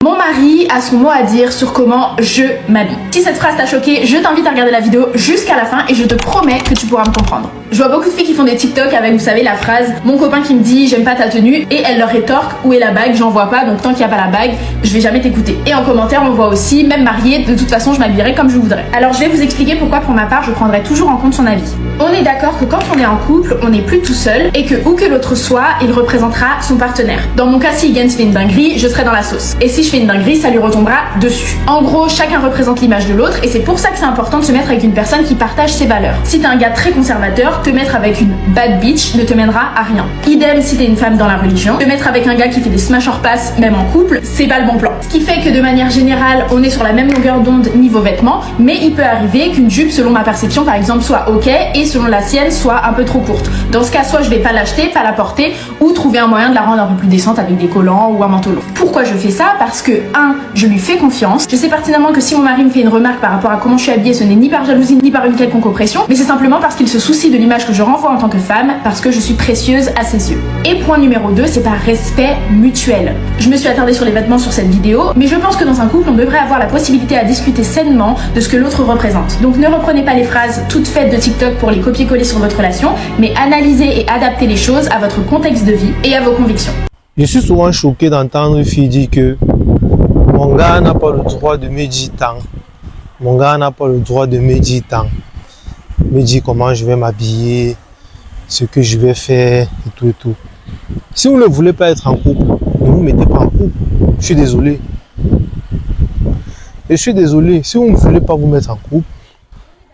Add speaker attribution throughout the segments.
Speaker 1: Mon mari a son mot à dire sur comment je m'habille. Si cette phrase t'a choqué, je t'invite à regarder la vidéo jusqu'à la fin et je te promets que tu pourras me comprendre. Je vois beaucoup de filles qui font des TikTok avec, vous savez, la phrase « Mon copain qui me dit j'aime pas ta tenue » et elle leur rétorque « Où est la bague? J'en vois pas, donc tant qu'il n'y a pas la bague, je vais jamais t'écouter. » Et en commentaire, on voit aussi, même mariée, de toute façon, je m'habillerai comme je voudrais. Alors je vais vous expliquer pourquoi pour ma part, je prendrai toujours en compte son avis. On est d'accord que quand on est en couple, on n'est plus tout seul et que où que l'autre soit, il représentera son partenaire. Dans mon cas, si Higgins fait une dinguerie, je serai dans la sauce. Et si je fais une dinguerie, ça lui retombera dessus. En gros, chacun représente l'image de l'autre et c'est pour ça que c'est important de se mettre avec une personne qui partage ses valeurs. Si t'es un gars très conservateur, te mettre avec une bad bitch ne te mènera à rien. Idem si t'es une femme dans la religion, te mettre avec un gars qui fait des smash or pass, même en couple, c'est pas le bon plan. Ce qui fait que de manière générale, on est sur la même longueur d'onde niveau vêtements, mais il peut arriver qu'une jupe, selon ma perception par exemple, soit ok et selon la sienne soit un peu trop courte. Dans ce cas, soit je vais pas l'acheter, pas la porter, ou trouver un moyen de la rendre un peu plus décente avec des collants ou un manteau long. Pourquoi je fais ça? Parce que 1, je lui fais confiance. Je sais pertinemment que si mon mari me fait une remarque par rapport à comment je suis habillée, ce n'est ni par jalousie ni par une quelconque oppression, mais c'est simplement parce qu'il se soucie de l'image que je renvoie en tant que femme, parce que je suis précieuse à ses yeux. Et point numéro 2, c'est par respect mutuel. Je me suis attardée sur les vêtements sur cette vidéo, mais je pense que dans un couple, on devrait avoir la possibilité à discuter sainement de ce que l'autre représente. Donc ne reprenez pas les phrases toutes faites de TikTok pour les copier-coller sur votre relation, mais analysez et adaptez les choses à votre contexte de vie et à vos convictions.
Speaker 2: Je suis souvent choqué d'entendre une fille dire que mon gars n'a pas le droit de me dire tant. Mon gars n'a pas le droit de me dire tant. Me dire comment je vais m'habiller, ce que je vais faire et tout et tout. Si vous ne voulez pas être en couple, ne vous mettez pas en couple. Je suis désolé. Je suis désolé. Si vous ne voulez pas vous mettre en couple,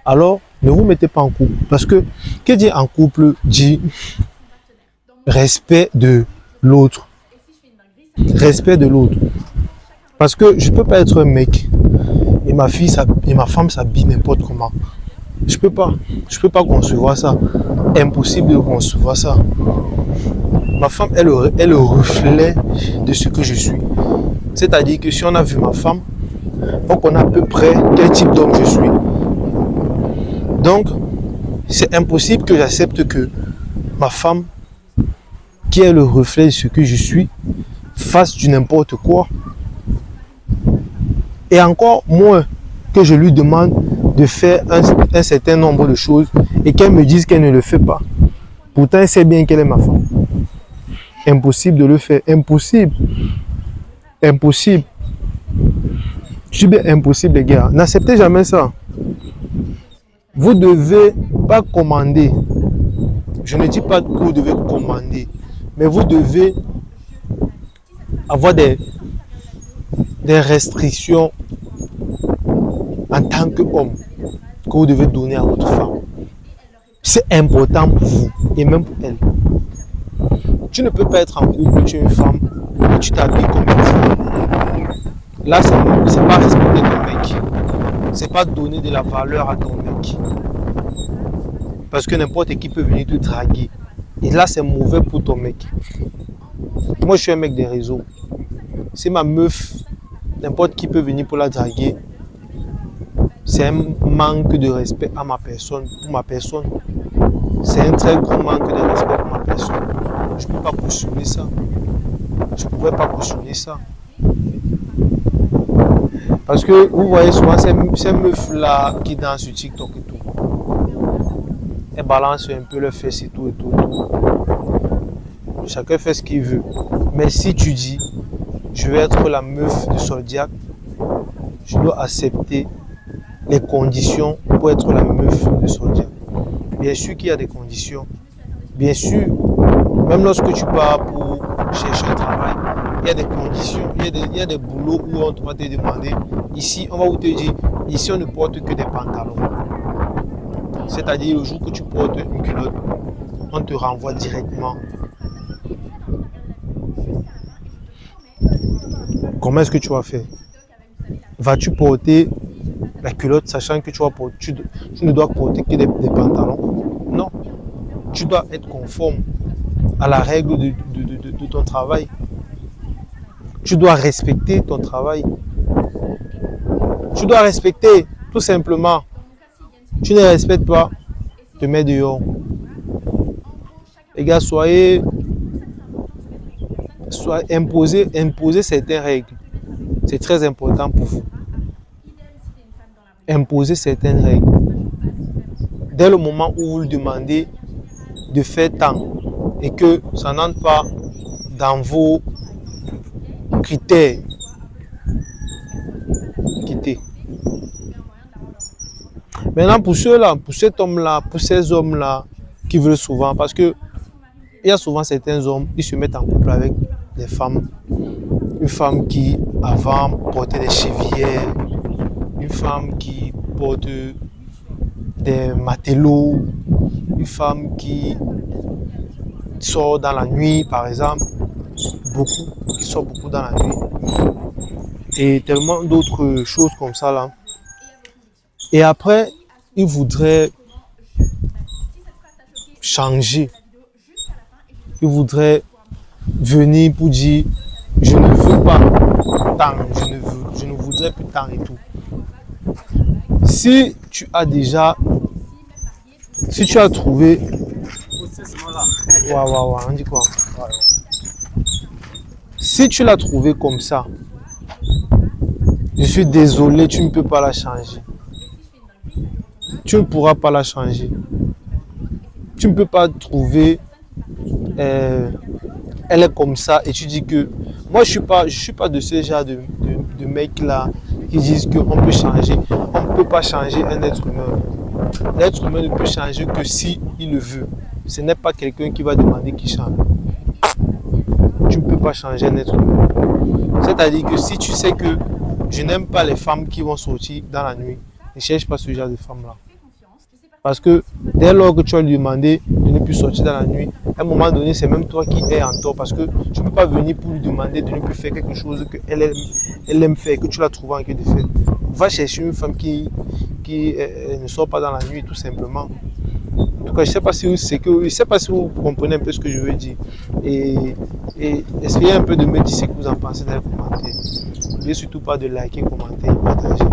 Speaker 2: alors ne vous mettez pas en couple. Parce que dit en couple dit respect de l'autre. Respect de l'autre. Parce que je ne peux pas être un mec et ma fille et ma femme s'habillent n'importe comment. Je peux pas concevoir ça. Impossible de concevoir ça. Ma femme est le reflet de ce que je suis. C'est-à-dire que si on a vu ma femme, on connaît à peu près quel type d'homme je suis. Donc, c'est impossible que j'accepte que ma femme, qui est le reflet de ce que je suis, fasse du n'importe quoi. Et encore moins que je lui demande de faire un certain nombre de choses et qu'elle me dise qu'elle ne le fait pas. Pourtant, elle sait bien qu'elle est ma femme. Impossible de le faire. Impossible. Impossible. Je suis bien impossible, les gars. N'acceptez jamais ça. Vous ne devez pas commander. Je ne dis pas que vous devez commander. Mais vous devez avoir des restrictions en tant qu'homme que vous devez donner à votre femme. C'est important pour vous et même pour elle. Tu ne peux pas être en couple, tu es une femme et tu t'habilles comme une femme. Là, c'est pas respecter ton mec. C'est pas donner de la valeur à ton mec. Parce que n'importe qui peut venir te draguer. Et là, c'est mauvais pour ton mec. Moi, je suis un mec des réseaux. C'est ma meuf, n'importe qui peut venir pour la draguer. C'est un manque de respect à ma personne, pour ma personne. C'est un très grand manque de respect pour ma personne. Je ne peux pas cautionner ça. Je ne pourrais pas cautionner ça. Parce que vous voyez souvent ces meufs-là qui dansent sur TikTok et tout. Elles balancent un peu leurs fesses et tout et tout. Chacun fait ce qu'il veut. Mais si tu dis, je vais être la meuf de Soldiac, je dois accepter les conditions pour être la meuf de Soldiac. Bien sûr qu'il y a des conditions. Bien sûr, même lorsque tu pars pour chercher un travail, il y a des conditions, il y a des boulots où on va te demander, ici on va vous te dire, ici on ne porte que des pantalons. C'est-à-dire le jour que tu portes une culotte, on te renvoie directement. Comment est-ce que tu vas faire? Vas-tu porter la culotte sachant que tu ne dois porter que des pantalons? Non. Tu dois être conforme à la règle de ton travail. Tu dois respecter ton travail. Tu dois respecter, tout simplement. Tu ne respectes pas, te mets dehors. Les gars, soyez imposez certaines règles. C'est très important pour vous. Imposer certaines règles. Dès le moment où vous le demandez de faire tant et que ça n'entre pas dans vos critères, quittez. Maintenant, pour ceux-là, pour cet homme-là, pour ces hommes-là qui veulent souvent, parce que il y a souvent certains hommes, ils se mettent en couple avec des femmes. Une femme qui, avant, portait des chevillères, une femme qui porte des matelots, une femme qui sort dans la nuit, par exemple, qui sort beaucoup dans la nuit, et tellement d'autres choses comme ça là. Et après, il voudrait changer. Il voudrait venir pour dire je ne veux pas tant, je ne voudrais plus tant et tout. Si tu as trouvé, on dit quoi? Si tu l'as trouvé comme ça, je suis désolé, tu ne peux pas la changer. Tu ne pourras pas la changer. Tu ne peux pas trouver elle est comme ça et tu dis que moi je suis pas de ce genre de mecs là qui disent qu'on peut changer. On ne peut pas changer un être humain. L'être humain ne peut changer que si il le veut. Ce n'est pas quelqu'un qui va demander qu'il change. Tu ne peux pas changer un être humain. C'est-à-dire que si tu sais que je n'aime pas les femmes qui vont sortir dans la nuit, ne cherche pas ce genre de femmes là. Parce que dès lors que tu vas lui demander de ne plus sortir dans la nuit, à un moment donné, c'est même toi qui es en tort. Parce que tu ne peux pas venir pour lui demander de ne plus faire quelque chose qu'elle aime faire, que tu l'as trouvé en train de faire. Va chercher une femme qui ne sort pas dans la nuit, tout simplement. En tout cas, je ne sais pas si vous comprenez un peu ce que je veux dire. Et essayez un peu de me dire ce que vous en pensez dans les commentaires. N'oubliez surtout pas de liker, commenter et partager.